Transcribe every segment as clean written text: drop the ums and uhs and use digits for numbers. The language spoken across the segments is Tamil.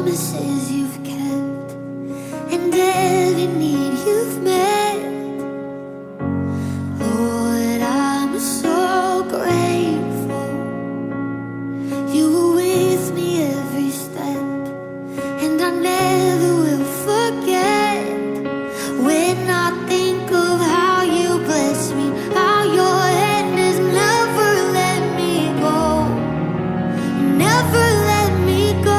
promises you've kept and every need you've met. Lord, I'm so grateful. You were with me every step, and I never will forget. When I think of how you bless me, how your hand has never let me go, never let me go.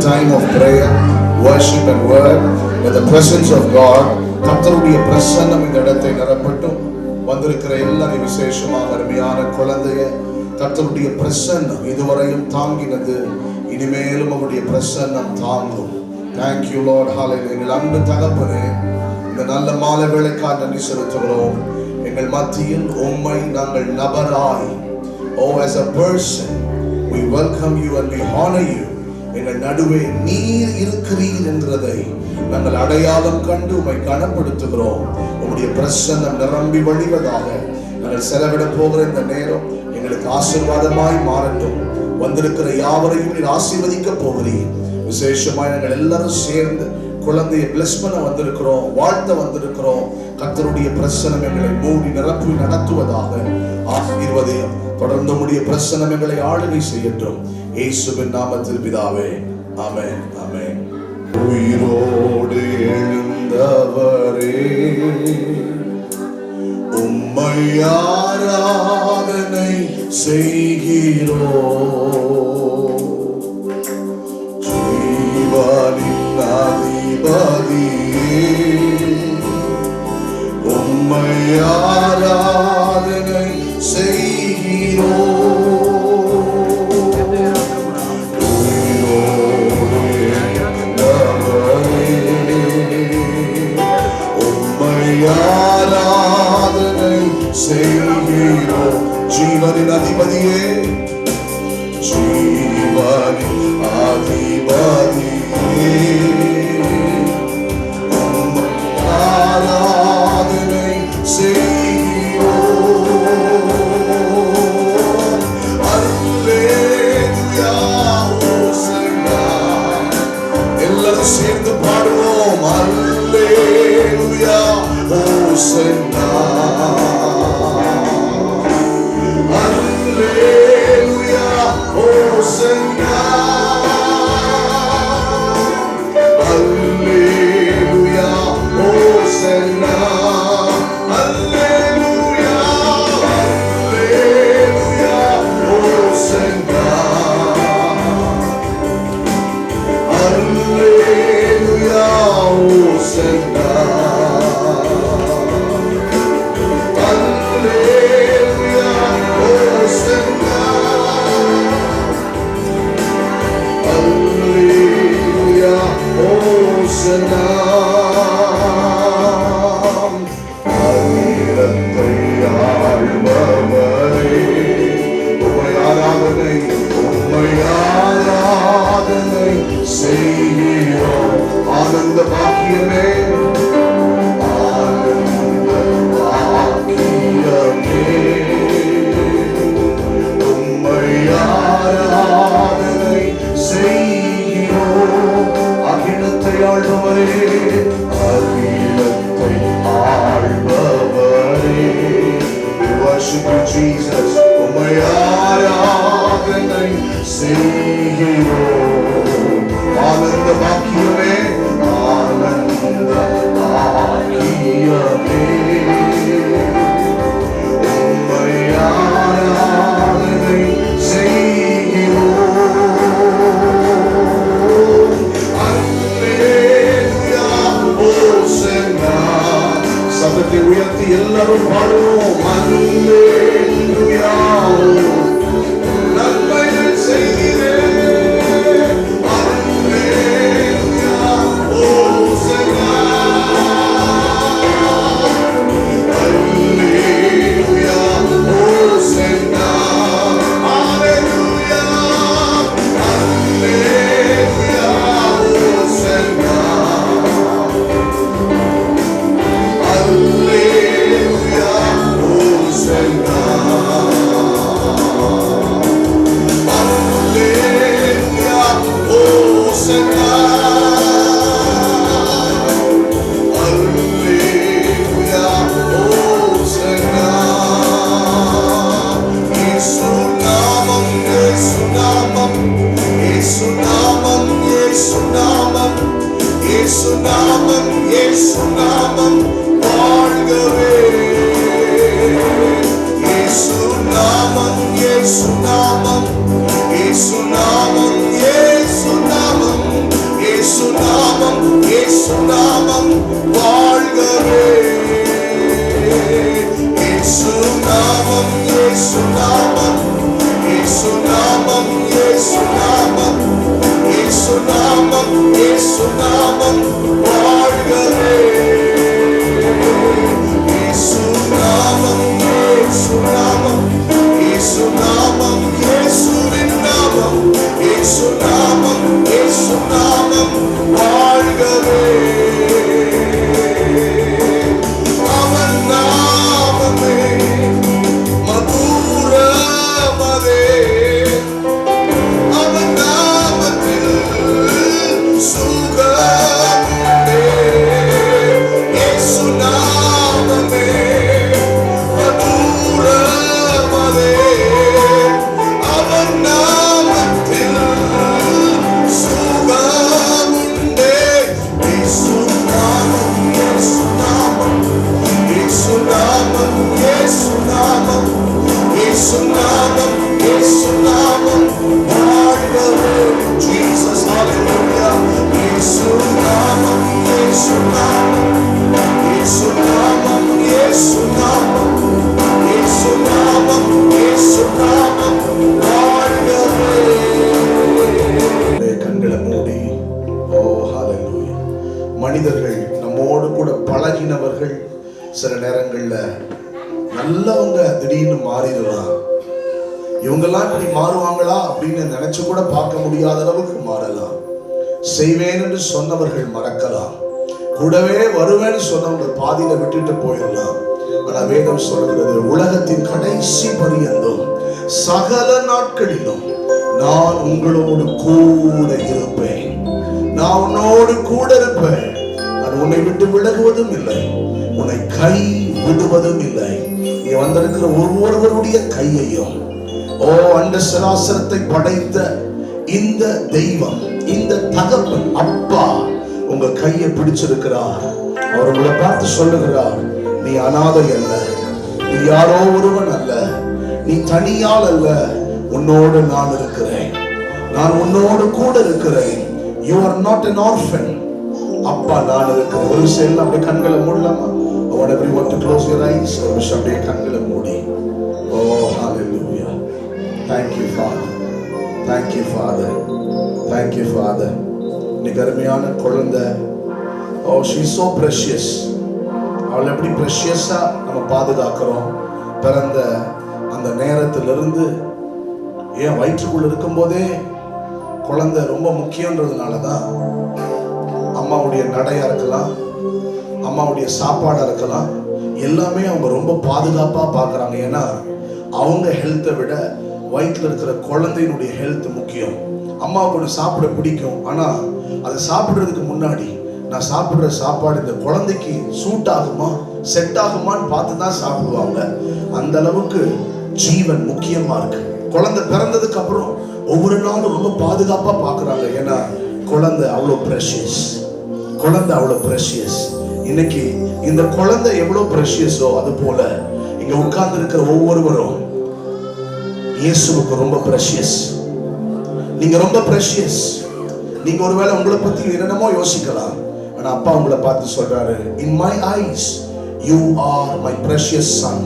time of prayer, worship and word. With the presence of God, கர்த்தருடைய பிரசன்னம் இந்த இடத்தை நிரப்பட்டும். வந்திருக்கிற எல்லாரும் விசேஷமாக அருமையான குழந்தைய கர்த்தருடைய பிரசன்னம் இதுவரையும் தாங்கினது, இனிமேலும் அவருடைய பிரசன்னம் தாங்கும். Thank you Lord, hallelujah. எங்கள் அன்பு தகப்பனே, இந்த நல்ல மாலை வேளைக்காக நன்றி செலுத்துகிறோம். எங்கள் மத்தியில் உம்மை நாங்கள் நபராய், oh as a person we welcome you and we honor you. எங்கள் நடுவே நீர் இருக்கிறீர் என்கிறதை நாங்கள் அடையாளம் கண்டு உம்மை கனப்படுத்துகிறோம். உம்முடைய பிரசன்னம் நிரம்பி வழிவதாக நாங்கள் செலவிட போகிற இந்த நேரம் எங்களுக்கு ஆசீர்வாதமாய் மாறட்டும். வந்திருக்கிற யாவரையும் நீர் ஆசீர்வதிக்க போகிறீர். விசேஷமாய் நாங்கள் எல்லாரும் சேர்ந்து குழந்தையை பிளஸ் பண்ண வந்திருக்கிறோம், வாழ்த்த வந்திருக்கிறோம். கர்த்தருடைய பிரசன்னம் எங்களை மூடி நிரப்பி நடத்துவதாக. ஆசீர்வதியும் தொடர்ந்து உம்முடைய பிரசன்னம் எங்களை ஆளுகை செய்யட்டும். இயேசுவின் நாமத்தில் பிதாவே, ஆமென், ஆமென். உயிரோடு எழுந்தவரே, உம்மை ஆராதனை செய்கிறோம். ஜீவனின் அதிபதியே, உம்மை ஆராதனை செய்கிறோம். ஆராதனை செய்கிறோம். ஜீவனின் அதிபதியே, ஜீவனின் அதிபதியே, ஆராதனை செய்கிறோம். அல்லேலூயா, ஹோசன்னா. எல்லாரும் சேர்ந்து பாடுவோம். அல்லேலூயா, Hosanna, Hallelujah, Hosanna, Hallelujah, Hosanna, Hallelujah, Hallelujah, Hosanna, Hallelujah, Hosanna. ஆனந்த பாக்கியமே, ஆனந்த பாக்கியமே, உம்மை ஆராதனை செய்கிறோம். அகிலத்தை ஆள்பவரே, அகிலத்தை ஆள்பவரே, we worship you Jesus. உம்மை ஆராதனை செய்கிறோம். ஆனந்த பாக்கியமே, ஆனந்த பாக்கியமே, உம்மை ஆராதனை செய்கிறோம். அல்லேலூயா, ஹோசன்னா. சத்தத்தை உயர்த்தி எல்லாரும் பாடுவோம். அல்லேலூயா, நன்மைகள் செய்கிறேன். Yesu namam, Yesu namam, Yesu namam. இயேசு நாமம் வாழ்கவே. இயேசு நாமம், இயேசு நாமம், இயேசு நாமம், இயேசு நாமம், இயேசு நாமம், இயேசு நாமம் வாழ்கவே. இயேசு நாமம், இயேசு நாமம், இயேசு நாமம், இயேசுவின் நாமம், இயேசு நாமம், இயேசு நாமம் வாழ்கவே. அவன் நாமமே மதுரமதே, அவன் நாமத்தில் சுகமுண்டே. இயேசு நாமமே மதுரமதே, அவன் நாமத்தில் சுகமுண்டே. இயேசு நாமம், இயேசு நாமம், இயேசு நாமம், இயேசு நாமம், இயேசு நாமம், இயேசு நாமம் வாழ்கவே. ஜீசஸ் ஹalleluya. இயேசு நாமம், இயேசு நாமம், இயேசு நாமம், இயேசு நாமம், இயேசு நாமம், இயேசு நாமம் வாழ்கவே. கண்களை மூடி, ஓ ஹalleluya. மனிதர்கள் நம்மோடு கூட பழகினவர்கள் சில நேரங்கள்ல நல்லவங்க திடீர்னு மாறிடலாம். இவங்கெல்லாம் இப்படி மாறுவாங்களா அப்படின்னு நினைச்சு கூட பார்க்க முடியாத அளவுக்கு மாறலாம். செய்வேன் என்று சொன்னவர்கள் மறக்கலாம். கூடவே வருவேன்னு சொன்னவங்க பாதியில விட்டுட்டு போயிடலாம். ஆனா வேதம் சொல்கிறது, உலகத்தின் கடைசி பரியந்தம் சகல நாட்களிலும் நான் உங்களோடு கூட இருப்பேன். நான் உன்னோடு கூட இருப்பேன். நான் உன்னை விட்டு விலகுவதும் இல்லை, உன்னை கை விடுவதும் இல்லை. இங்க வந்திருக்கிற ஒவ்வொருவருடைய கையையும், ஓ அண்ட சராசரத்தை படைத்த இந்த தெய்வம், இந்த தகப்பன் அப்பா உங்க கையை பிடிச்சிருக்கிறார். அவர் உங்களை பார்த்து சொல்லுகிறார், நீ அனாதை அல்ல, நீ யாரோ ஒருவன் அல்ல, நீ தனியால் அல்ல, உன்னோடு நான் இருக்கிறேன், நான் உன்னோடு கூட இருக்கிறேன். You are not an orphan. அப்பா நான் இருக்கிறேன். ஒரு விஷயம் அப்படியே கண்களை மூடலாமா? I want everyone to close your eyes. ஒரு விஷயம் அப்படியே கண்களை மூடி. Oh hallelujah. Thank you Father. Thank you Father. Thank you Father. இன்னைக்கு அருமையான குழந்தை, oh she is so precious. அவளை எப்படி ப்ரெஷியஸா நம்ம பாதுகாக்கிறோம். பிறந்த அந்த நேரத்திலிருந்து ஏன் வயிற்றுக்குள்ள இருக்கும் போதே குழந்தை ரொம்ப முக்கியன்றதுனால தான் அம்மாவுடைய நடையா இருக்கலாம், அம்மாவுடைய சாப்பாடா இருக்கலாம், எல்லாமே அவங்க ரொம்ப பாதுகாப்பா பார்க்கறாங்க. ஏன்னா அவங்க ஹெல்த்தை விட வயிற்றுல இருக்கிற குழந்தையினுடைய ஹெல்த் முக்கியம். அம்மாவுக்கு ஒன்று சாப்பிட பிடிக்கும், ஆனா அதை சாப்பிடுறதுக்கு முன்னாடி நான் சாப்பிடுற சாப்பாடு இந்த குழந்தைக்கு சூட் ஆகுமா செட் ஆகுமான்னு பார்த்து தான் சாப்பிடுவாங்க. அந்த அளவுக்கு ஜீவன் முக்கியமா இருக்கு. குழந்தை பிறந்ததுக்கு அப்புறம் ஒவ்வொரு நாளும் ரொம்ப பாதுகாப்பா பார்க்கறாங்க. ஏன்னா குழந்தை அவ்வளோ ப்ரெஷியஸ், குழந்தை அவ்வளோ ப்ரெஷியஸ். இன்னைக்கு இந்த குழந்தை எவ்வளோ ப்ரெஷியஸோ அது போல இங்க உட்கார்ந்து இருக்கிற ஒவ்வொருவரும் இயேசுவுக்கு ரொம்ப ப்ரெஷியஸ். நீங்க ரொம்ப ப்ரெஷியஸ். நீங்க ஒருவேளை உங்களை பத்தி என்னென்னமோ யோசிக்கலாம், ஆனா அப்பா உங்களை பார்த்து சொல்றாரு, in my eyes you are my precious son,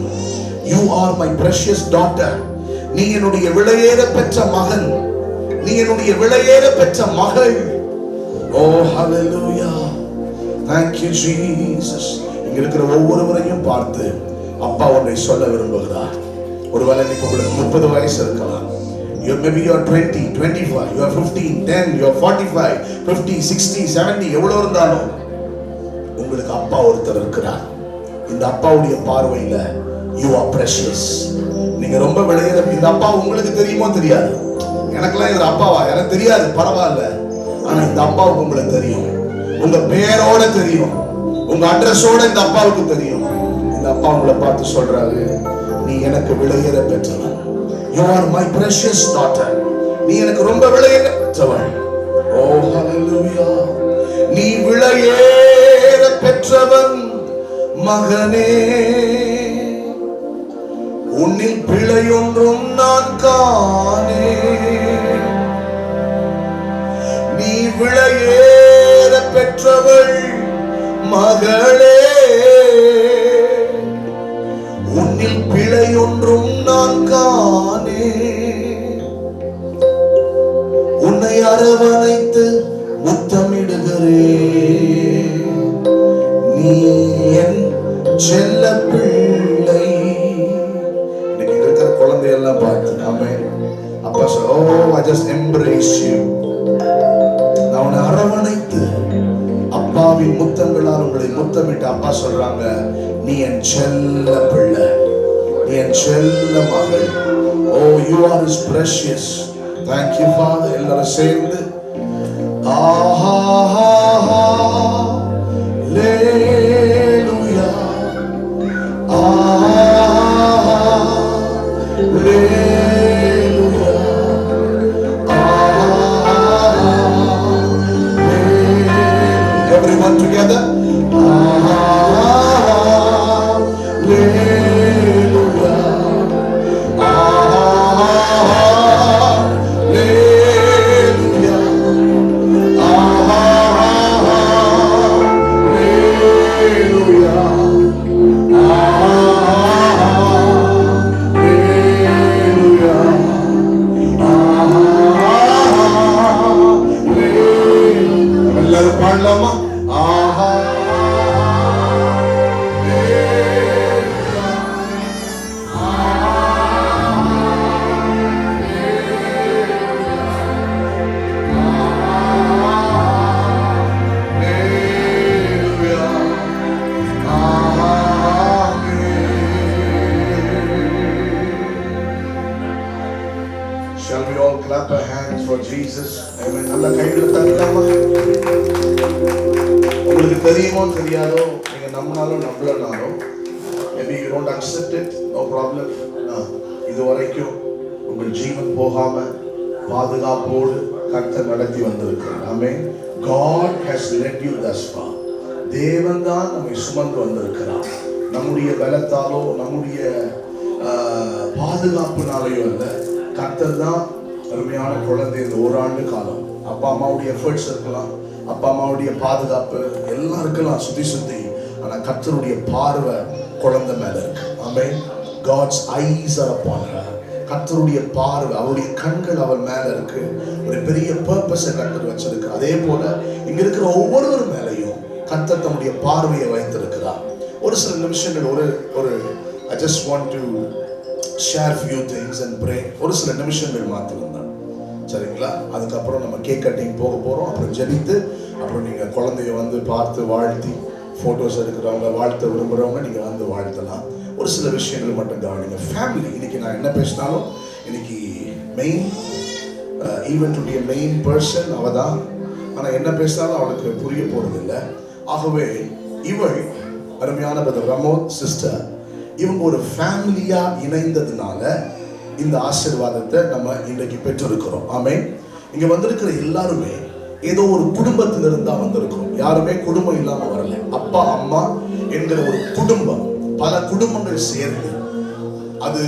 you are my precious daughter. நீ என்னுடைய விலையேற பெற்ற மகன், நீ என்னுடைய விலையேற பெற்ற மகள். Oh hallelujah. Thank you Jesus. இங்க இருக்கிற ஒவ்வொருவரையும் பார்த்து அப்பா உன்னை சொல்ல விரும்புகிறார். ஒருவேளை இன்னைக்கு உங்களுக்கு 30 வயசு இருக்கலாம், maybe you are 20, 25, you are 15, 10, you are 45, 50, 60, 70, எவ்வளவு இருந்தாலும் உங்களுக்கு அப்பா ஒருத்தர் இருக்கிறார். இந்த அப்பாவுடைய பார்வையில you are precious. நீங்க ரொம்ப விலையேற. இந்த அப்பா உங்களுக்கு தெரியுமோ தெரியாது, எனக்கெல்லாம் இவர் அப்பாவா எனக்கு தெரியாது, பரவாயில்ல. ஆனா இந்த அப்பாவுக்கு உங்களுக்கு தெரியும், உங்க பேரோட தெரியும், உங்க அட்ரஸோட இந்த அப்பாவுக்கு தெரியும். இந்த அப்பா உங்களை பார்த்து சொல்றாரு, நீ எனக்கு விலையேற பெற்றவன். You are my precious daughter. நீ எனக்கு ரொம்ப விலையேற பெற்றவன். Oh hallelujah. நீ விலையேற பெற்றவன் மகனே, உன்னில் பிழை ஒன்றும் நான் காணேன். நீ விலையேற பெற்றவள் மகளே, உன்னில் பிழை ஒன்றும் நான் காணே. உன்னை அரவணைத்து முத்தமிடுகிறேன், நீ என் செல்ல பிள்ளை. இன்னைக்கு இருக்கிற குழந்தையெல்லாம் பார்த்து ஆமென். அப்பா சொல்ல, ஓ I just embrace you. நான் உன்னை அரவணைத்து அப்பாவின் முத்தங்களால் உங்களை முத்தமிட்டு அப்பா சொல்றாங்க, நீ என் செல்ல பிள்ளை, நீ என் செல்ல மகள். Oh, you are his precious. Thank you Father. எல்லாரும் சேர்ந்து Hallelujah, Hallelujah, Hallelujah. Everyone together. எல்லாரும் பாடலாமா? Shall we all clap our hands for Jesus? Amen. நல்ல கைகளை தட்டலாமா? உங்களுக்கு தெரியுமோ தெரியாதோ, நீங்க நம்பினாலும் நம்பலனாலும், maybe you don't accept it, no problem. இதுவரைக்கும் உங்கள் ஜீவன் போகாம பாதுகாப்போடு கர்த்தர் நடத்தி வந்திருக்கிறார். ஆமென். God has led you thus far. தேவன் தான் நம்மை சுமந்து வந்திருக்கிறார். நம்முடைய பலத்தாலோ நம்முடைய பாதுகாப்புனாலேயோ அல்ல, கர்த்தர் தான் அருமையான குழந்தை. இந்த ஓராண்டு காலம் அப்பா அம்மாவுடைய எஃபர்ட்ஸ் இருக்கலாம், அப்பா அம்மாவுடைய பாதுகாப்பு எல்லாம் இருக்கலாம் சுத்தி, ஆனா கர்த்தருடைய பார்வை குழந்தை மேல இருக்கு. ஆமென். God's eyes are upon her. கர்த்தருடைய பார்வை, அவருடைய கண்கள் அவள் மேல இருக்கு. ஒரு பெரிய பர்பஸை கர்த்தர் வச்சிருக்கு. அதே போல இங்க இருக்கிற ஒவ்வொருவர் மேலையும் கர்த்தர் தம்முடைய பார்வையை வைத்திருக்கிறார். ஒரு சில நிமிஷங்கள் ஒரு I just want to share few things and pray. ஒரு சில நிமிஷங்கள் மாத்திரம், சரிங்களா? அதுக்கப்புறம் நம்ம கேக் கட்டிங் போக போறோம். அப்புறம் ஜெபித்து, அப்புறம் நீங்க குழந்தைய வந்து பார்த்து வாழ்த்தி, போட்டோஸ் எடுக்கிறவங்க, வாழ்த்த விரும்புறவங்க நீங்க வந்து வாழ்த்தலாம். ஒரு சில விஷயங்கள் மட்டும் கவனிங்க. ஃபேமிலி, இன்னைக்கு நான் என்ன பேசினாலும் இன்னைக்கு மெயின் ஈவென்ட்டுடைய மெயின் பர்சன் அவ தான். ஆனா என்ன பேசினாலும் அவளுக்கு புரிய போறது இல்லை. ஆகவே இவள் அருமையான பிரதர் ரமோத் சிஸ்டர், இவங்க ஒரு ஃபேமிலியா இணைந்ததுனால இந்த ஆசீர்வாதத்தை நம்ம இன்றைக்கு பெற்றிருக்கிறோம். ஆமென். இங்க வந்திருக்கிற எல்லாருமே ஏதோ ஒரு குடும்பத்திலிருந்து தான் வந்திருக்கிறோம். யாருமே குடும்பம் இல்லாம வரல. அப்பா அம்மா என்கிற ஒரு குடும்பம், பல குடும்பங்கள் சேர்ந்து, அது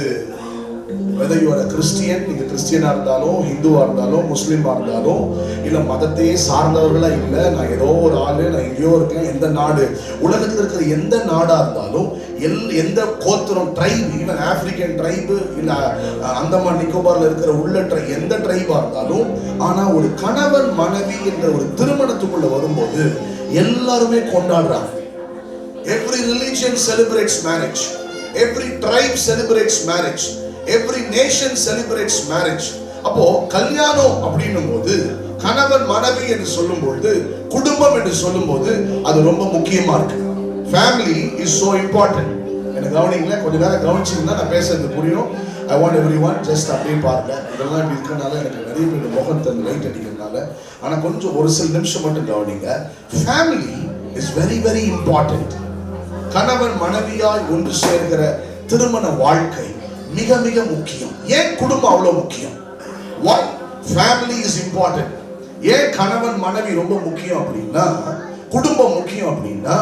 whether you are a Christian, நீங்க கிறிஸ்டியனா இருந்தாலும், ஹிந்துவா இருந்தாலும், முஸ்லீமா இருந்தாலும், இல்ல மதத்தையே சார்ந்தவர்களா இல்ல, நான் ஏதோ ஒரு ஆளு, நான் எங்கேயோ இருக்கேன், எந்த நாடு, உலகத்தில் இருக்கிற எந்த நாடா இருந்தாலும், எந்த கோத்திரம், ட்ரைப், ஈவன் ஆப்பிரிக்கன் ட்ரைபு, இல்ல அந்தமான் நிக்கோபார்ல இருக்கிற உள்ள எந்த ட்ரைபா இருந்தாலும், ஆனா ஒரு கணவன் மனைவி என்ற ஒரு திருமணத்துக்குள்ள வரும்போது எல்லாருமே கொண்டாடுறாங்க. Every religion celebrates marriage. Every tribe celebrates marriage. Every nation celebrates marriage. அப்போ கல்யாணம் அப்படின்னும் போது, கணவன் மனைவி என்று சொல்லும் பொழுது, குடும்பம் என்று சொல்லும் போது அது ரொம்ப முக்கியமா இருக்கு. Family is so important. எனக்கு கவனிங்களா, கொஞ்ச நேரம் கவனிச்சிங்கன்னா நான் பேசுறது புரியும். I want everyone just அப்படியே பாருங்க. இதெல்லாம் இப்படி இருக்கனால எனக்கு நிறைய பேர் முகத்தை லைட் அடிக்கிறதுனால, ஆனா கொஞ்சம் ஒரு சில நிமிஷம் மட்டும் கவனிங்க. Family is very very important. கணவன் மனைவியாய் ஒன்று சேர்கிற திருமண வாழ்க்கை மிக மிக முக்கியம். ஏன் குடும்பம் அவ்வளவு முக்கியம்? Why family is important? ஏன் கணவன் மனைவி ரொம்ப முக்கியம் அப்படின்னா, குடும்பம் முக்கியம் அப்படின்னா,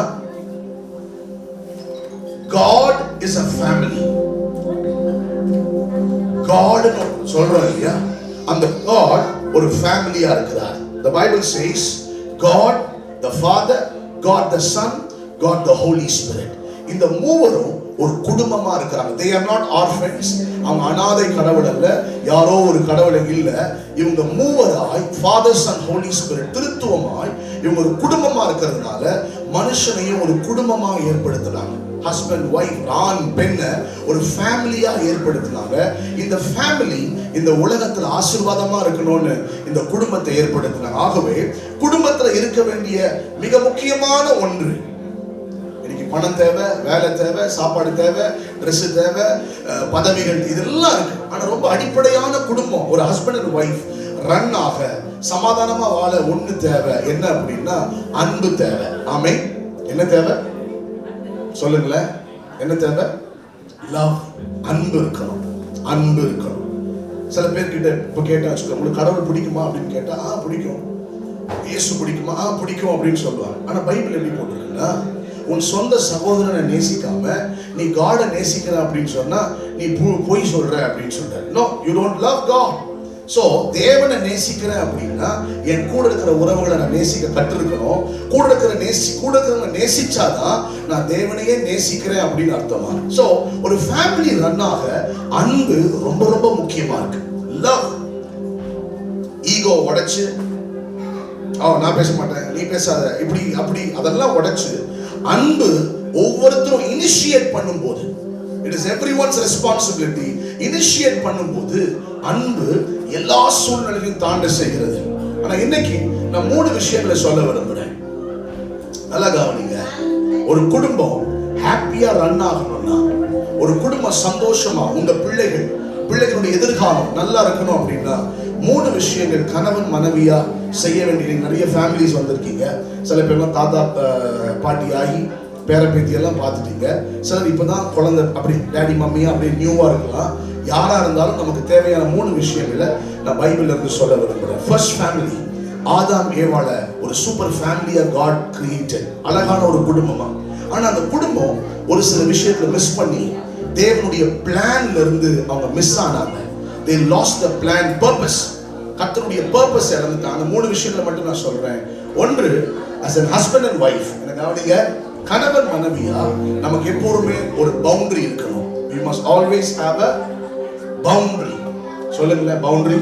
God is a family. God சொல்றோம் இல்லையா, அந்த God ஒரு ஃபேமிலியா இருக்கிறார். The Bible says God the Father, God the Son, God the Holy Spirit. இந்த மூவரும் ஒரு குடும்பமா இருக்கிறாங்க. They are not orphans. அவங்க அனாதை கடவுள் அல்ல, யாரோ ஒரு கடவுள் இல்ல. இவங்க மூவராய் Father Son Holy Spirit திருத்துவமாய் இவங்க ஒரு குடும்பமா இருக்கிறதுனால மனுஷனையும் ஒரு குடும்பமா ஏற்படுத்தினாங்க. ஹஸ்பண்ட் ஒய்ஃப் ஆண் பெண்ண ஒரு ஃபேமிலியா ஏற்படுத்தினாங்க. இந்த ஃபேமிலி இந்த உலகத்துல ஆசீர்வாதமா இருக்கணும்னு இந்த குடும்பத்தை ஏற்படுத்தினாங்க. ஆகவே குடும்பத்துல இருக்க வேண்டிய மிக முக்கியமான ஒன்று, இன்னைக்கு பணம் தேவை, வேலை தேவை, சாப்பாடு தேவை, ட்ரெஸ் தேவை, பதவிகள் இதெல்லாம் இருக்கு. ஆனா ரொம்ப அடிப்படையான குடும்பம், ஒரு ஹஸ்பண்ட் அண்ட் ஒய்ஃப் ரன் ஆக சமாதானமா வாழ ஒண்ணு தேவை. என்ன அப்படின்னா அன்பு தேவை. ஆமென். என்ன தேவை சொல்லுங்களேன்? என்ன தேவை? லவ். அன்பு இருக்கணும். அன்பு இருக்கணும். சில பேர் கிட்ட இப்ப கேட்டா உங்களுக்கு கடவுள் பிடிக்குமா அப்படின்னு கேட்டா பிடிக்கும். இயேசு பிடிக்குமா? பிடிக்கும் அப்படின்னு சொல்லுவாங்க. ஆனா பைபிள் எப்படி போட்டிருக்குன்னா, உன் சொந்த சகோதரனை நேசிக்காம நீ காடை நேசிக்கிற அப்படின்னு சொன்னா நீ போய் சொல்ற அப்படின்னு சொல்ற. No, you don't love God. So தேவனை நேசிக்கிறேன் அப்படின்னா என் கூட இருக்கிற உறவுகளை நான் நேசிக்க கற்றுக்கணும். கூட இருக்கிறவங்க நேசிச்சாதான் நான் தேவனையே நேசிக்கிறேன் அப்படின்னு அர்த்தமா. சோ ஒரு ஃபேமிலி ரன் ஆக அன்பு ரொம்ப ரொம்ப முக்கியமா இருக்கு. லவ். ஈகோ உடைச்சு நான் பேச மாட்டேன், நீ பேசாத, இப்படி அப்படி அதெல்லாம் உடைச்சு அன்பு ஒவ்வொருத்தரும் இனிஷியேட் பண்ணும்போது, it is everyone's responsibility. Initiate பண்ணும்போது அன்பு எல்லா சூழ்நிலையும் தாண்ட செய்கிறது. ஆனா இன்னைக்கு நான் 3 விஷயங்களை சொல்ல விரும்புறேன். நல்லா கவனிங்க. ஒரு குடும்பம் ஹாப்பியா ரன் ஆகணும்னா, ஒரு குடும்பம் சந்தோஷமா, உங்க பிள்ளைகளுடைய எதிர்காலம் நல்லா இருக்கணும் அப்படின்னா 3 விஷயங்கள் கணவன் மனைவியா செய்ய வேண்டிய. நிறைய ஃபேமிலிஸ் வந்திருக்கீங்க. சில பேர்லாம் தாத்தா பாட்டி ஆகி பேரப்பேத்தி எல்லாம் பார்த்துட்டீங்க. சிலர் இப்பதான் குழந்தை, அப்படி டேடி மம்மியா அப்படி நியூவா இருக்கலாம். யாரா இருந்தாலும் நமக்கு தேவையான 3 விஷயங்களை நான் பைபிள்ல இருந்து சொல்ல விரும்புறேன். First family. ஆதாம் ஏவாள ஒரு சூப்பர் ஃபேமிலியா காட் கிரியேட்டட். அழகான ஒரு குடும்பமா. ஆனா அந்த குடும்பம் ஒரு சில விஷயத்துல மிஸ் பண்ணி தேவனுடைய பிளான்ல இருந்து அவங்க மிஸ் ஆனாங்க. They lost the plan, purpose. கர்த்தருடைய purpose இழந்துட்டாங்க. 3 விஷயங்களை மட்டும் நான் சொல்றேன். ஒன்று, as a husband and wife, எனக்கு கவனிங்க, கணவன் மனைவியா நமக்கு எப்பவுமே ஒரு பவுண்டரி இருக்கணும். We must always have a boundary. சொல்லுங்களேன், boundary.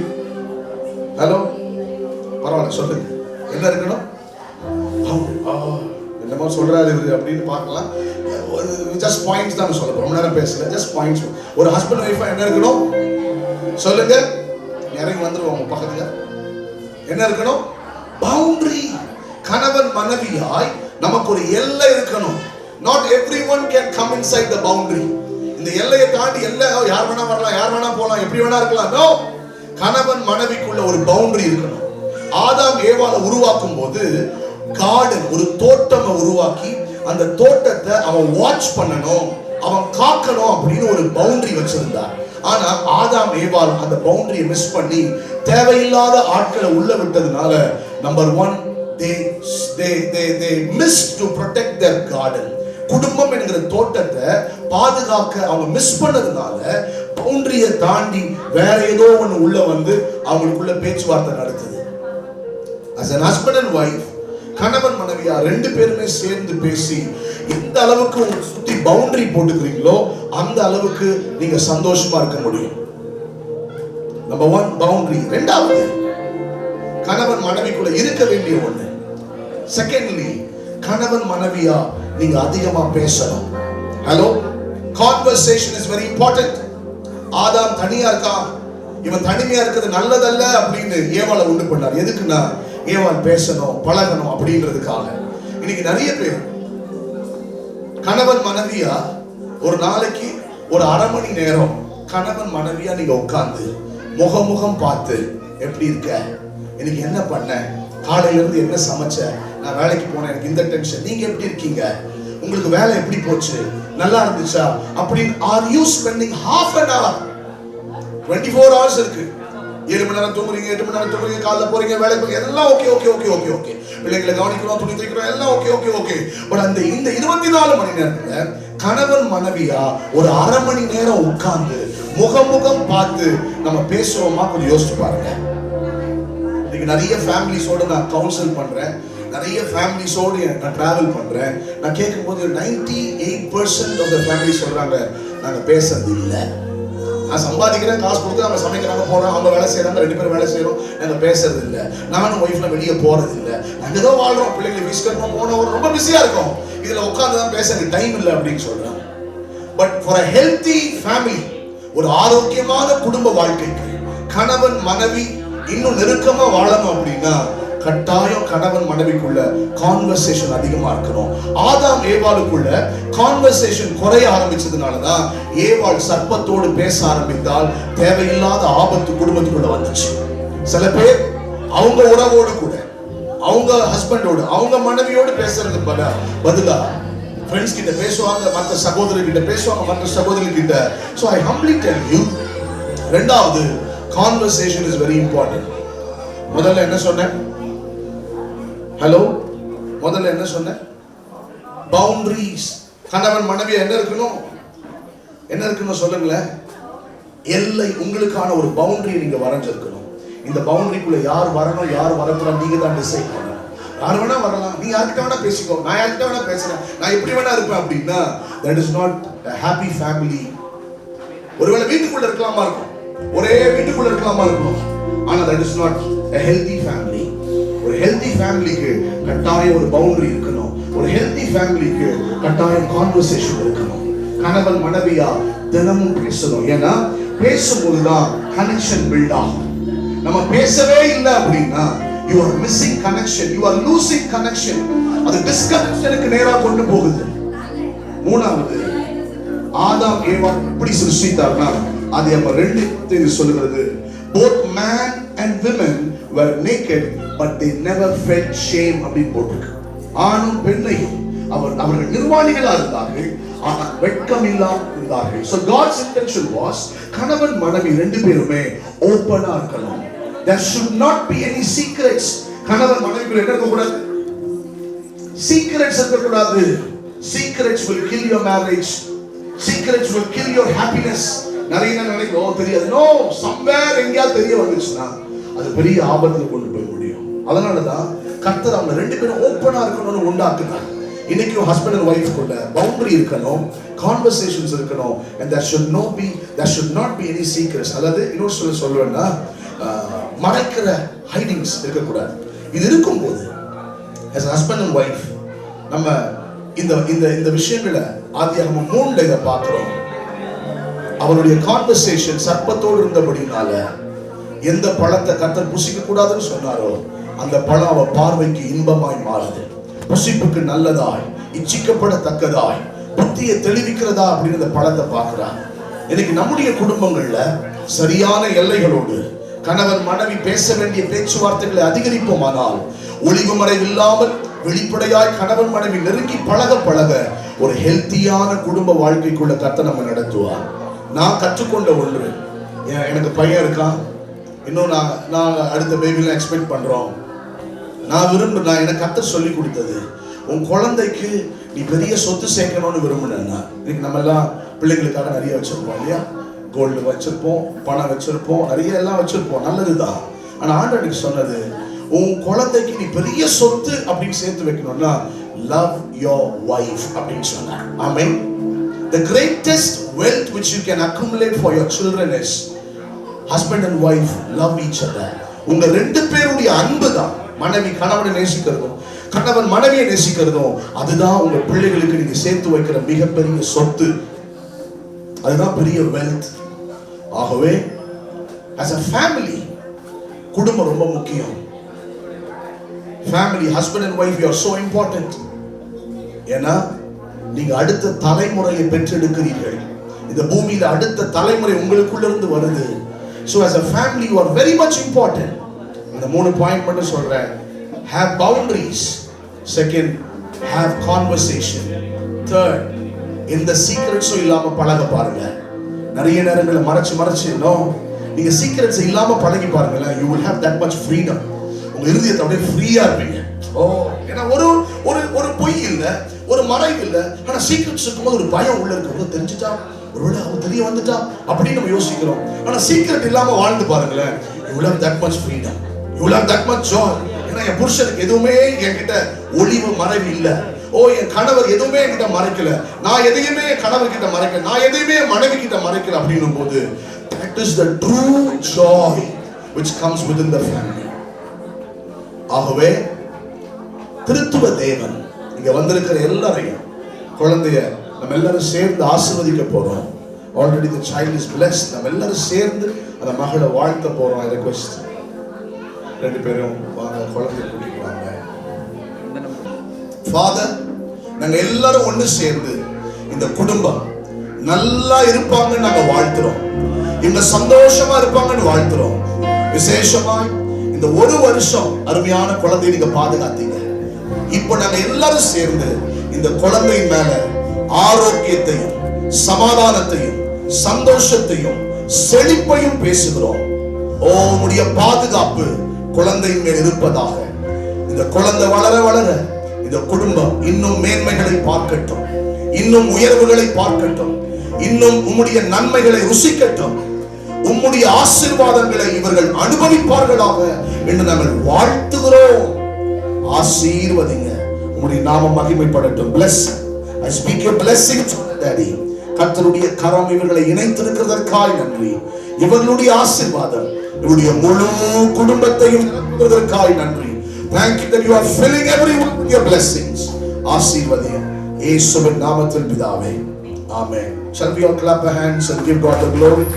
ஹலோ, பரவாயில்ல சொல்லுங்க. என்ன இருக்கணும்? என்னமோ சொல்றாரு இவரு அப்படின்னு பார்க்கலாம். ஜஸ்ட் பாயிண்ட்ஸ் தான் சொல்ல ரொம்ப நேரம் பேசல. Just points. ஒரு ஹஸ்பண்ட் ஒய்ஃபா என்ன இருக்கணும் சொல்லுங்க. இறங்கி வந்துருவோம் உங்க பக்கத்துல. என்ன இருக்கணும்? பவுண்டரி. கணவன் மனைவியாய் நமக்கு ஒரு எல்லை இருக்கணும். Not everyone can come inside the boundary. இந்த எல்லையை தாண்டி யார் வேணா வரலாம், யார் வேணா போலாம், எப்படி வேணா இருக்கலாம். நோ, கணவன் மனைவிக்குள்ள ஒரு பவுண்டரி இருக்கணும். ஆதாம் ஏவாளை உருவாக்கும் போது கார்டன், ஒரு தோட்டம் உருவாக்கி அந்த தோட்டத்தை அவன் வாட்ச் பண்ணணும், அவன் காக்கணும் அப்படின்னு ஒரு பவுண்டரி வச்சிருந்தார். ஆனா ஆதாம் ஏவாள் அந்த பவுண்டரியை மிஸ் பண்ணி தேவையில்லாத ஆட்களை உள்ள விட்டதுனால, number 1, they missed to protect their garden. குடும்பம் என்கிற தோட்டத்தை பாதுகாக்க அவங்க மிஸ் பண்ணதுனால பவுண்டரியை தாண்டி வேற ஏதோ ஒண்ணு உள்ள வந்து அவங்களுக்குள்ள பேச்சுவார்த்தை நடக்குது. as an husband and wife, கணவன் மனைவியா 2 பேருமே சேர்ந்து பேசி எந்த அளவுக்கு சுத்தி பவுண்டரி போட்டுக்கிறீங்களோ அந்த அளவுக்கு நீங்க சந்தோஷமா இருக்க முடியும். Number 1 boundary. ரெண்டாவது, கணவன் மனைவிக்குள்ள இருக்க வேண்டிய ஒண்ணு. செகண்ட்லி, கணவன் மனைவியா நீங்க அதிகமா பேசணும். Hello, conversation is very important. Adam தனியா இருக்கான், இவன் தனிமையா இருக்கிறது நல்லதல்ல அப்படின்னு ஏவாளை உண்டு பண்ணார். எதுக்குன்னா ஏவாள் பேசணும், பழகணும் அப்படின்றதுக்காக. இன்னைக்கு நிறைய பேர் கணவன் மனைவியா ஒரு நாளைக்கு ஒரு அரை மணி நேரம் கணவன் மனைவியா நீங்க உட்கார்ந்து முகமுகம் பார்த்து, எப்படி இருக்க, இன்னைக்கு என்ன பண்ண, காலையில இருந்து என்ன சமைச்ச, நான் வேலைக்கு போனேன், எனக்கு இந்த டென்ஷன், நீங்க எப்படி இருக்கீங்க, உங்களுக்கு வேலை எப்படி போச்சு, நல்லா இருந்துச்சா அப்படின்னு. Are you spending half an hour? 24 hours இருக்கு. 7 மணி நேரம் தூங்குறீங்க, 8 மணி நேரம் தூங்குறீங்க, காலைல போறீங்க, வேலைக்கு போறீங்க, எல்லாம் okay okay okay okay okay. பிள்ளைங்களை கவனிக்கிறோம், துணி தைக்கிறோம், எல்லாம் ஓகே ஓகே ஓகே. பட் அந்த இந்த 24 மணி நேரத்துல கணவன் மனைவியா ஒரு அரை மணி நேரம் உட்கார்ந்து முகமுகம் பார்த்து நம்ம பேசுறோமா? கொஞ்சம் யோசிச்சு பாருங்க. இன்னைக்கு நிறைய ஃபேமிலிஸோட நான் கவுன்சில் பண்றேன். நிறைய ஃபேமிலிஸோடு நான் டிராவல் பண்றேன். நான் கேட்கும்போது 98% ஆஃப் த ஃபேமிலி சொல்றாங்க நாங்க பேசுறது இல்லை. நான் சம்பாதிக்கிறேன், காசு கொடுத்து அவங்க சமைக்கிறாங்க, போறோம், அவங்க வேலை செய்யறாங்க, 2 பேரும் வேலை செய்யறோம், நாங்க பேசுறது இல்லை. நானும் ஒய்ஃப்ல வெளியே போறது இல்லை. நாங்க ஏதோ வாழ்றோம், பிள்ளைங்களை வீஸ் கட்டணும், போனோம், ரொம்ப பிஸியா இருக்கும், இதுல உட்கார்ந்து தான் பேச எனக்கு டைம் இல்லை அப்படின்னு சொல்றாங்க. But for a healthy family, ஒரு ஆரோக்கியமான குடும்ப வாழ்க்கைக்கு கணவன் மனைவி இன்னும் நெருக்கமா வாழணும் அப்படின்னா கட்டாயம் கணவன் மனைவிக்குள்ள கான்வர்சேஷன் அதிகமா இருக்கணும். ஆதாம் ஏவாளுக்குள்ள கான்வர்சேஷன் குறைய ஆரம்பிச்சதுனாலதான் ஏவாள் சர்ப்பத்தோடு பேச ஆரம்பித்தால் தேவையில்லாத ஆபத்து குடும்பத்துக்குள்ள வந்துச்சு. சில பேர் அவங்க உறவோடு கூட, அவங்க ஹஸ்பண்டோடு, அவங்க மனைவியோடு பேசுறது பதிலா ஃப்ரெண்ட்ஸ் கிட்ட பேசுவாங்க, மற்ற சகோதரர் கிட்ட பேசுவாங்க, மற்ற சகோதரர் கிட்ட. So I humbly tell you, ரெண்டாவது conversation is very important. முதல்ல என்ன சொன்னேன்? ஹலோ, முதல்ல என்ன சொன்னேன்? பவுண்டரிஸ். கணவன் மனைவி என்ன இருக்கணும்? என்ன இருக்கணும் சொல்லுங்களேன்? எல்லை. உங்களுக்கான ஒரு பவுண்டரி நீங்க வரைஞ்சிருக்கணும். இந்த பவுண்டரிக்குள்ள யார் வரணும், யார் வரக்கூடாது நீங்க தான் டிசைட் பண்ணணும். யார் வேணா வரலாம், நீ யார்கிட்ட வேணா பேசிக்கோ, நான் யார்கிட்ட வேணா பேசுறேன், நான் எப்படி வேணா இருப்பேன் அப்படின்னா that is not a happy family. ஒருவேளை வீட்டுக்குள்ள இருக்கலாமா இருக்கும், ஒரே வீட்டுக்குள்ள இருக்கலாமா இருக்கும், ஆனா that is not a healthy family. ஒரு ஹெல்தி ஃபேமிலிக்கு கட்டாயம் ஒரு பவுண்டரி இருக்கணும். ஒரு ஹெல்தி ஃபேமிலிக்கு கட்டாயம் கான்வர்சேஷன் இருக்கணும். கணவன் மனைவியா தினமும் பேசணும். ஏன்னா பேசும்போதுதான் கனெக்ஷன் பில்ட் ஆகும். நம்ம பேசவே இல்லை அப்படின்னா you are missing connection, you are losing connection. அது டிஸ்கனெக்ஷனுக்கு நேரா கொண்டு போகுது. மூணாவது, ஆதாம் ஏவாள் எப்படி சிருஷ்டித்தார்னா அது நம்ம 2 சொல்லுகிறது. Both man and women were naked but they never felt shame அப்படின்னு போட்டிருக்கு. ஆணும் பெண்ணையும் அவர்கள் நிர்வாணிகளா இருந்தார்கள், ஆனால் வெட்கம் இல்லாமல் இருந்தார்கள். So God's intention was கணவன் மனைவி 2 பேருமே ஓபனா இருக்கணும். There should not be any secrets. கணவன் மனைவிக்குள்ள என்ன இருக்க கூடாது? Secrets இருக்க கூடாது. Secrets will kill your marriage. Secrets will kill your happiness. நிறைய நினைக்கும் தெரியாது. No, somewhere எங்கயா தெரிய வந்துச்சுன்னா அது பெரிய ஆபத்துல கொண்டு போய் முடியும். அதனாலதான் கர்த்தர் அவங்க 2 பேரும் ஓபனா இருக்கணும்னு உண்டாக்குனார். இன்னைக்கு ஹஸ்பண்ட் அண்ட் ஒய்ஃப் கூட பவுண்டரி இருக்கணும், கான்வர்சேஷன்ஸ் இருக்கணும், and there should not be any secrets. அதாவது இன்னொரு சொல்லுவேன்னா மறைக்கிற ஹைடிங்ஸ் இருக்கக்கூடாது. இது இருக்கும்போது as a husband and wife நம்ம இந்த விஷயங்களை ஆதியாகமம் 3ல இதை பார்க்கிறோம். அவருடைய கான்வர்சேஷன் சர்ப்பத்தோடு இருந்தபடினால எந்த பழத்தை கர்த்தர் புசிக்க கூடாதுன்னு சொன்னாரோ அந்த பழம் அவ பார்வைக்கு இன்பமாய் மாறுது, புசிப்புக்கு நல்லதாய், இச்சிக்கப்படத்தக்கதாய், புத்தியை தெளிவிக்கிறதா அப்படின்னு அந்த பழத்தை பார்க்கிறார். இன்னைக்கு நம்முடைய குடும்பங்கள்ல சரியான எல்லைகளோடு கணவன் மனைவி பேச வேண்டிய பேச்சுவார்த்தைகளை அதிகரிப்போமானால் ஒளிவு மறைவில்லாமல் வெளிப்படையாய் கணவன் மனைவி நெருங்கி பழக ஒரு ஹெல்த்தியான குடும்ப வாழ்க்கைக்குள்ள கர்த்தர் நம்ம நடத்துவார். நான் கற்றுக்கொண்ட ஒன்று, எனக்கு பையன் இருக்கான், இன்னும் நான் அடுத்த பேபிலாம் எக்ஸ்பெக்ட் பண்றோம். நான் எனக்கு கர்த்தர் சொல்லி கொடுத்தது, உன் குழந்தைக்கு நீ பெரிய சொத்து சேர்க்கணும்னு விரும்பினா, இன்னைக்கு நம்ம எல்லாம் பிள்ளைங்களுக்காக நிறைய வச்சிருப்போம் இல்லையா? கோல்டு வச்சிருப்போம், பணம் வச்சிருப்போம், நிறைய எல்லாம் வச்சிருப்போம், நல்லதுதான். ஆனா ஆண்டவருக்கு சொன்னது, உன் குழந்தைக்கு நீ பெரிய சொத்து அப்படின்னு சேர்த்து வைக்கணும்னா love your wife அப்படின்னு சொன்னார். ஆமென். The greatest wealth which you can accumulate for your children is husband and wife love each other. உங்க 2 பேருடைய அன்பு தான், மனைவி கணவனை நேசிக்கிறதும் கணவன் மனைவியை நேசிக்கிறதும், அதுதான் உங்க பிள்ளைகளுக்கு நீங்க சேர்த்து வைக்கிற மிகப்பெரிய சொத்து, அதுதான் பெரிய வெல்த். ஆகவே as a family குடும்பம் ரொம்ப முக்கியம். Family, husband and wife, you are so important. ஏன்னா நீங்க அடுத்த தலைமுறையை பெற்றெடுக்கிறீர்கள். இந்த பூமியில அடுத்த தலைமுறை உங்களுக்குள்ள இருந்து வருது. So as a family you are very much important. இந்த 3 பாயிண்ட் மட்டும் சொல்றேன். Have boundaries. Second, have conversation. Third, இந்த சீக்ரெட்ஸும் இல்லாம பழக பாருங்க. நிறைய நேரங்களில் மறைச்சு நீங்க சீக்ரெட்ஸ் இல்லாம பழகி பாருங்களேன், you will have that much freedom. உங்க இருதயத்தை அப்படியே ஃப்ரீயா இருப்பீங்க. ஏன்னா ஒரு பொய் இல்ல, ஒரு மறைவு இல்ல, ஆனா சீக்ரெட்ஸ் இருக்கும்போது ஒரு பயம் உள்ள இருக்கு. தெரிஞ்சுட்டா, ஒருவேளை அவன் தெரிய வந்துட்டா அப்படின்னு நம்ம யோசிக்கிறோம். ஆனா சீக்ரெட் இல்லாம வாழ்ந்து பாருங்களேன், you will have that much freedom, you will have that much joy. என் புருஷனுக்கு எதுவுமே என்கிட்ட ஒளிவு மறைவு இல்ல. ஓ, என் கணவர் எதுவுமே என்கிட்ட மறைக்கல, நான் எதையுமே என் கணவர் கிட்ட மறைக்கல, நான் எதையுமே மனைவி கிட்ட மறைக்கல அப்படின்னும் போது, that is the true joy which comes within the family. ஆகவே திருத்துவ தேவன் இங்க வந்திருக்கிற எல்லாரையும், குழந்தைய நம்ம எல்லாரும் சேர்ந்து ஆசீர்வதிக்க போறோம். Already the child is blessed. நம்ம எல்லாரும் சேர்ந்து அந்த மகளை வாழ்த்த போறோம். I request ரெண்டு பேரும் வாங்க, குழந்தைய கூட்டிட்டு வாங்க. Father, நாங்க எல்லாரும் ஒண்ணு சேர்ந்து இந்த குடும்பம் நல்லா இருப்பாங்கன்னு நாங்க வாழ்த்துறோம். இவங்க சந்தோஷமா இருப்பாங்கன்னு வாழ்த்துறோம். விசேஷமாய் இந்த ஒரு வருஷம் அருமையான குழந்தையை நீங்க பாதுகாத்தீங்க. இப்போ நாங்க எல்லாரும் சேர்ந்து இந்த குழந்தையின் மேல ஆரோக்கியத்தையும் சமாதானத்தையும் சந்தோஷத்தையும் செழிப்பையும் பேசுகிறோம். ஓ, உம்முடைய பாதுகாப்பு குழந்தையின் மேல் இருப்பதாக. இந்த குழந்தை வளர வளர இந்த குடும்பம் இன்னும் மேன்மைகளை பார்க்கட்டும், இன்னும் உயர்வுகளை பார்க்கட்டும், இன்னும் உம்முடைய நன்மைகளை ருசிக்கட்டும், உம்முடைய ஆசீர்வாதங்களை இவர்கள் அனுபவிப்பார்களாக என்று நாங்கள் வாழ்த்துகிறோம். ஆசீர்வதிங்க, உம்முடைய நாமம் மகிமைப்படட்டும். Bless, I speak your blessing to Daddy. கர்த்தருடைய கரம் இவர்களை இணைத்திருக்கிறதற்காய் நன்றி. இவர்களுடைய ஆசீர்வாதம் இவருடைய முழு குடும்பத்தையும் நிரப்புவதற்காய் நன்றி. Thank you that you are filling everyone with your blessings. ஆசீர்வதியும் இயேசுவின் நாமத்தில் பிதாவே, ஆமென். Shall we all clap our hands and give God the glory?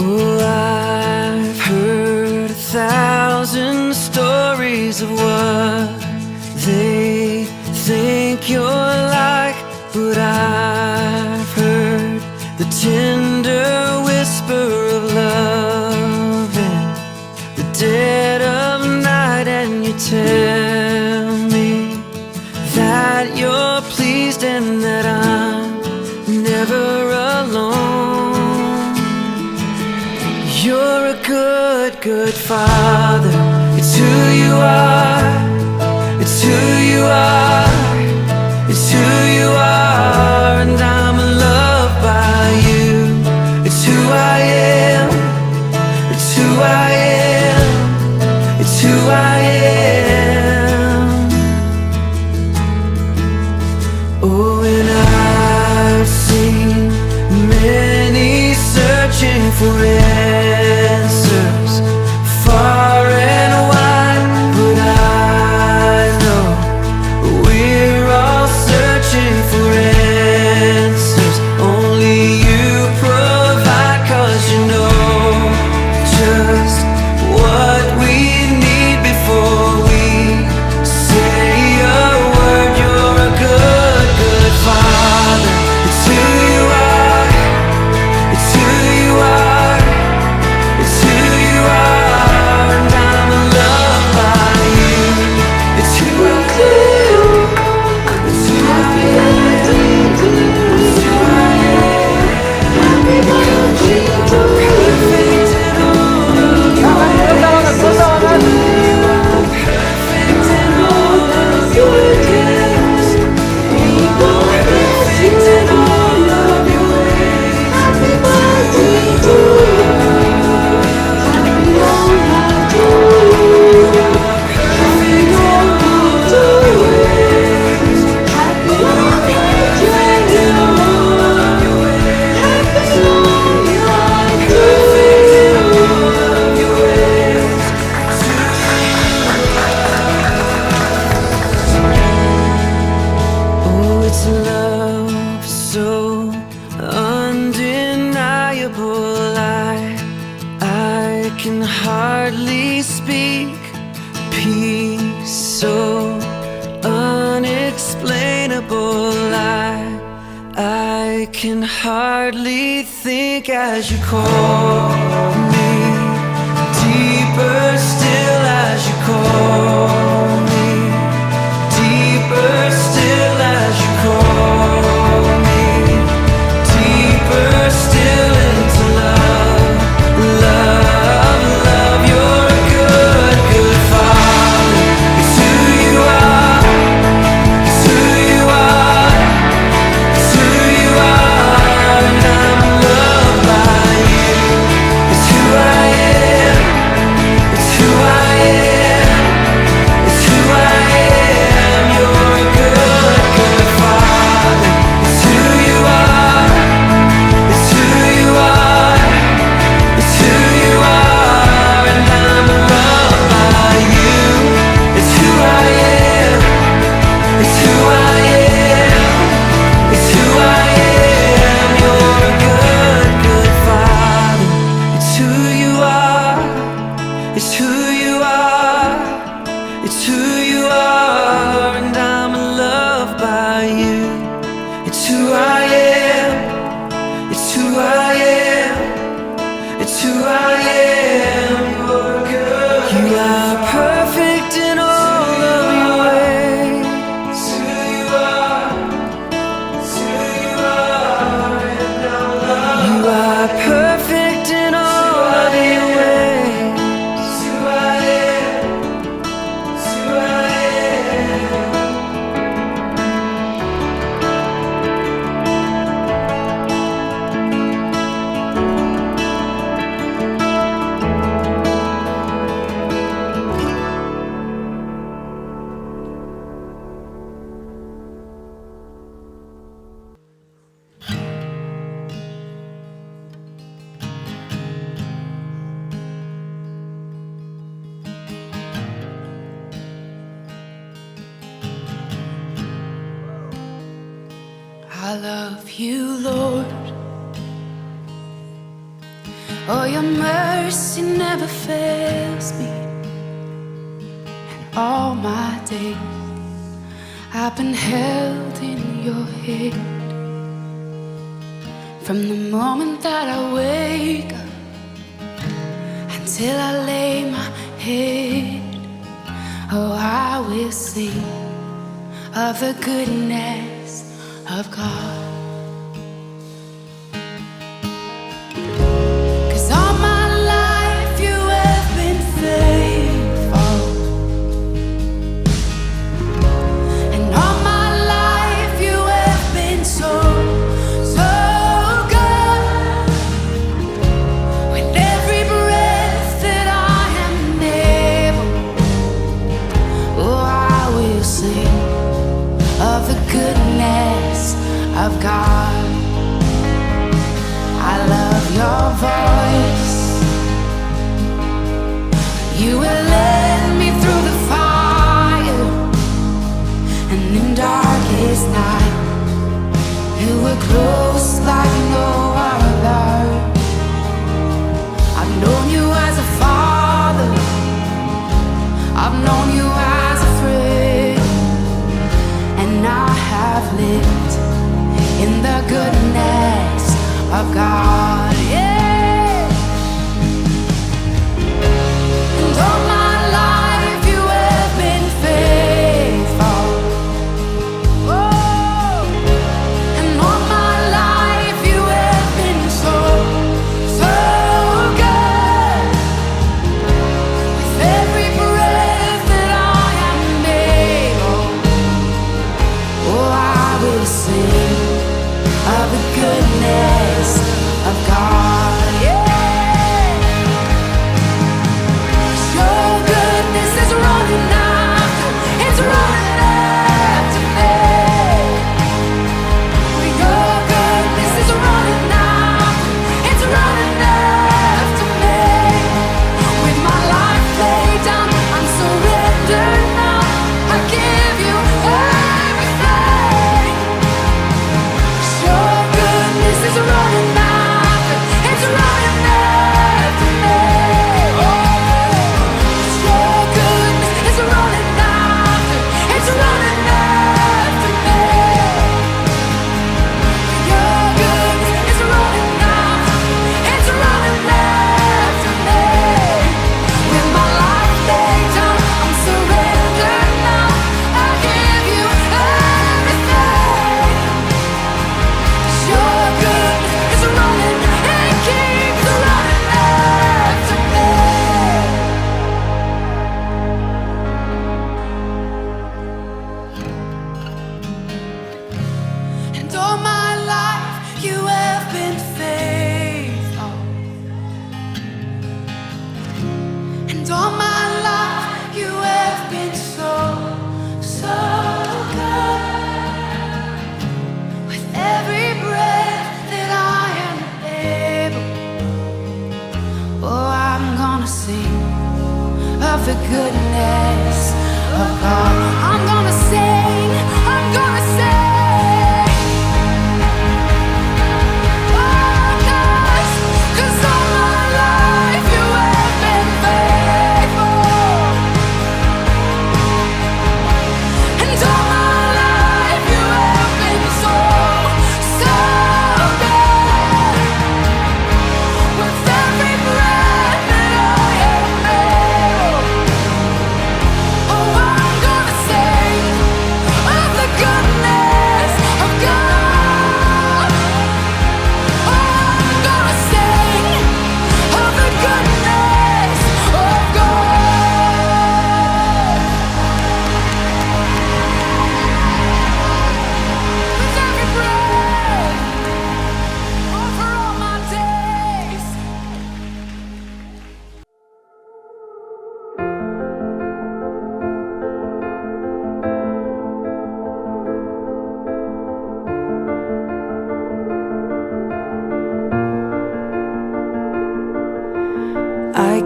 Oh, I've heard 1,000 stories of what they think you're like, but I've heard the tender whisper of love in the dead of night, and you tell me that you're pleased and that I'm never alone. You're a good, good father. It's who you are. It's who you are. It's who you are. And I'm loved by you. It's who I am. It's who I am. It's who I am. Oh, and I've seen many searching for answers far and wide, but I know we're all searching for answers only you provide, 'cause you know just what we need before we say a word. You're a good, good father. It's who you are. It's who you are. It's who you are. And I'm loved by you. It's who I am. It's who I am. It's who I am. Perfect in all of your ways. You are perfect in all of your ways. You are perfect in all of your ways. Happy birthday to you. Happy birthday to you. Perfect in all of your ways. Happy birthday to you. Happy birthday. You are perfect in all of your ways. Oh, it's love so undeniable. I can hardly speak. Peace so unexplainable. I can hardly think as you call me. Deeper still as you call me. Deeper still as you call me. Deeper still into love. Love, love. You're a good, good father. It's who you are. It's who you are. It's who I am. It's who I am. It's who I am. You're good. You are perfect in all of your ways. It's who you are. It's who you are. And I love you. You are perfect in all of your ways. It's who I am. It's who I am. I love you, Lord. Oh, your mercy never fails me. And all my days I've been held in your hand. From the moment that I wake up until I lay my head, oh, I will sing of the goodness of God. 'Cause all my life you have been faithful, and all my life you have been so, so good. With every breath that I am able, oh, I will sing of the goodness of God. I love your voice. You will lead me through the fire, and in darkest night you were close like no other. I've known you as a father, I've known you as a friend, and I have lived in the goodness of God, yeah. And all my life you have been faithful. Oh, and all my life you have been so, so good. With every breath that I am able, oh, I will sing of the goodness of God, yeah. Your goodness is running after, it's running after me. Your goodness is running after, it's running after me. With my life laid down, I'm surrendered now. I give you everything. Your goodness is running after, it's running after me. Your goodness is running after, it's running after me. Your goodness is running after, it's running after me. With my life laid down, I'm surrendered now. I give you everything. Your goodness is running, it keeps running after me. And all my life you have been faithful, and all my life you have been so, so good. With every breath that I am able, oh, I'm gonna sing of the goodness of God. I'm gonna sing, I'm gonna sing. Oh, 'cause all my life you have been faithful, and all my life you have been so,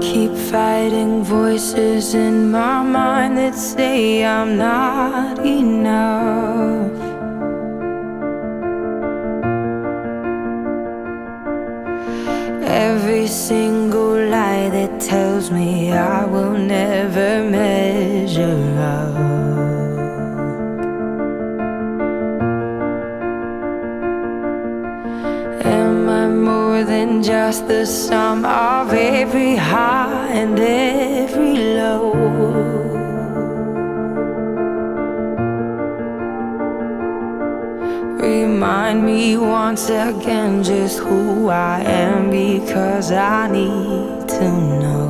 keep fighting voices in my mind that say I'm not enough. Every single lie that tells me I will never measure up. Am I more than just the sum of every high and every low? Remind me once again just who I am, because I need to know.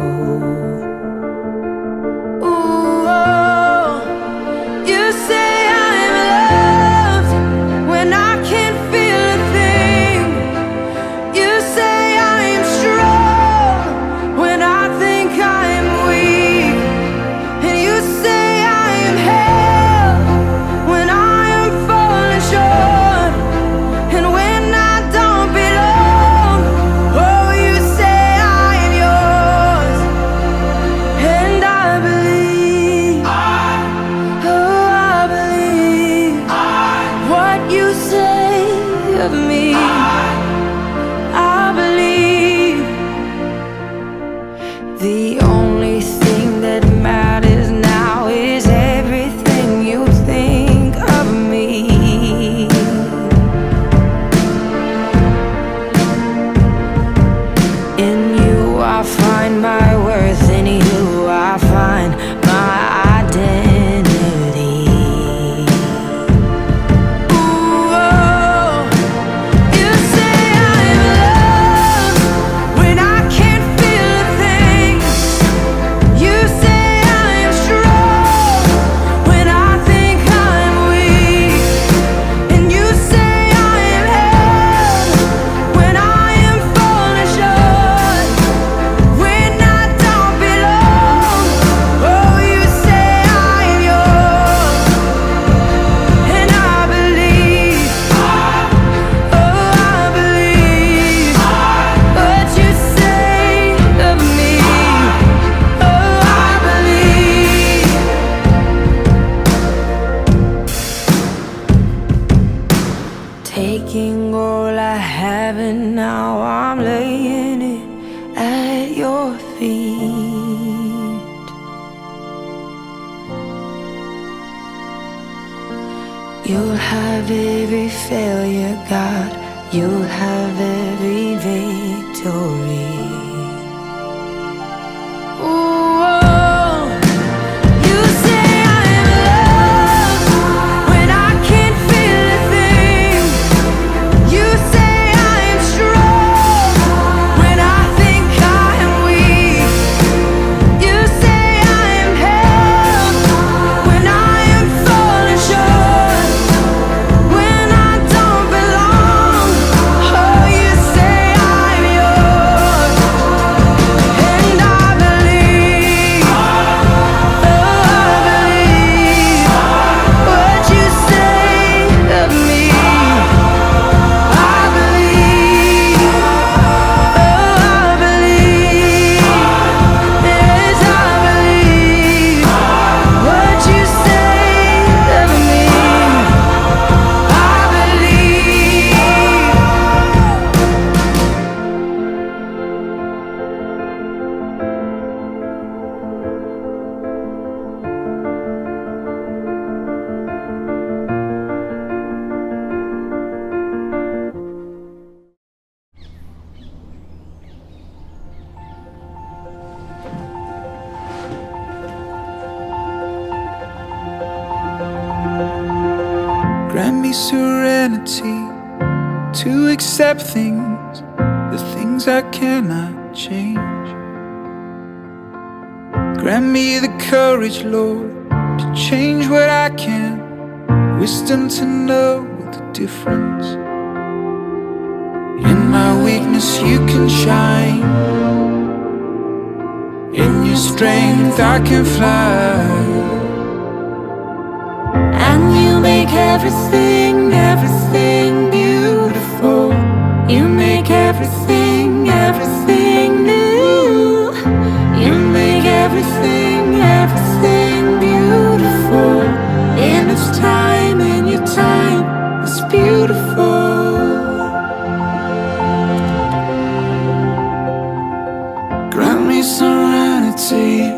Ooh, oh, you say I'm loved when I can't feel a thing. You say I'm strong when I think I'm weak. And you say I am held when I am falling short. And when I don't belong, oh, you say I am yours. And I believe, oh, I believe what you say of me. I believe the only thing that matters now is everything you think of me. In you I find my worth, in you I find my identity. Ooh, oh, you say I'm loved when I can't feel a thing. You say I'm strong when I think I'm weak. And you say I am held when I am falling short. When I don't belong, oh, you say I am yours. And I believe, oh, I believe what you say of me. Oh, I believe. Taking all I have and now I'm laying it at your feet. You'll have every failure, God. You'll have every victory. Ooh, oh, you say I'm loved when I can't feel a thing. You say I'm strong when I think I am weak. You say I am held when I am falling short. When I don't belong, oh, you say I'm yours. And I believe, oh, I believe what you say of me. I believe, oh, I believe, yes, I believe what you say of me. I believe. Grant me serenity to accept things, the things I cannot change. Grant me the courage, Lord, to change what I can, wisdom to know the difference. In my weakness you can shine, in your strength I can fly. And you make everything, everything beautiful. You make everything, everything new. beautiful. Grant me serenity,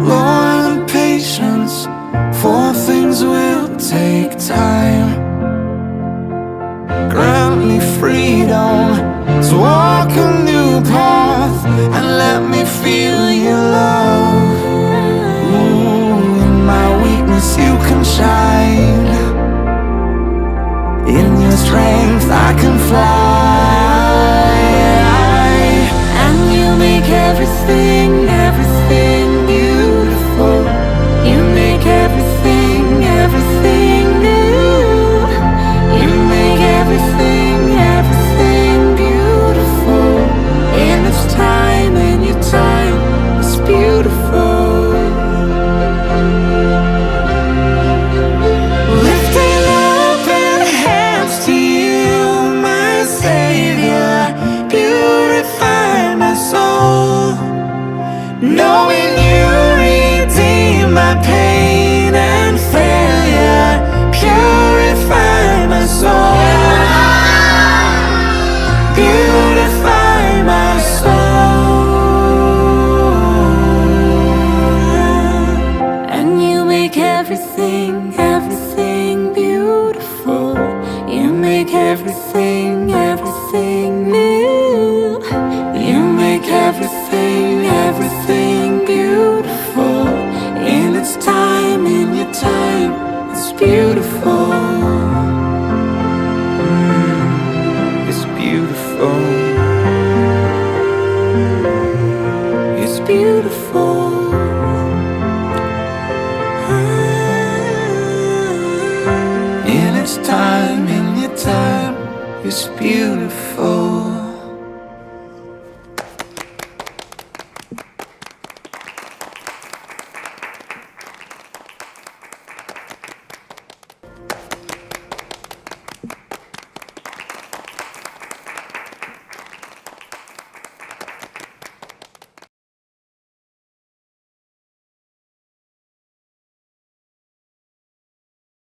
Lord, and patience, for things will take time. Grant me freedom to walk a new path, and let me feel your love. Ooh, in my weakness you can shine. In your strength I can fly. And you make everything, everything beautiful. You make everything, everything new. You make everything, everything beautiful. In its time, in your time, it's beautiful. Lifting up in hands to you, my Savior, purify my soul. Knowing you redeem my pain and failure, purify my soul. Purify my soul. And you make everything, everything beautiful. You make everything, everything new. You make everything, everything beautiful. In its time, in your time, it's beautiful. It's beautiful. It's beautiful. In its time, in your time, it's beautiful.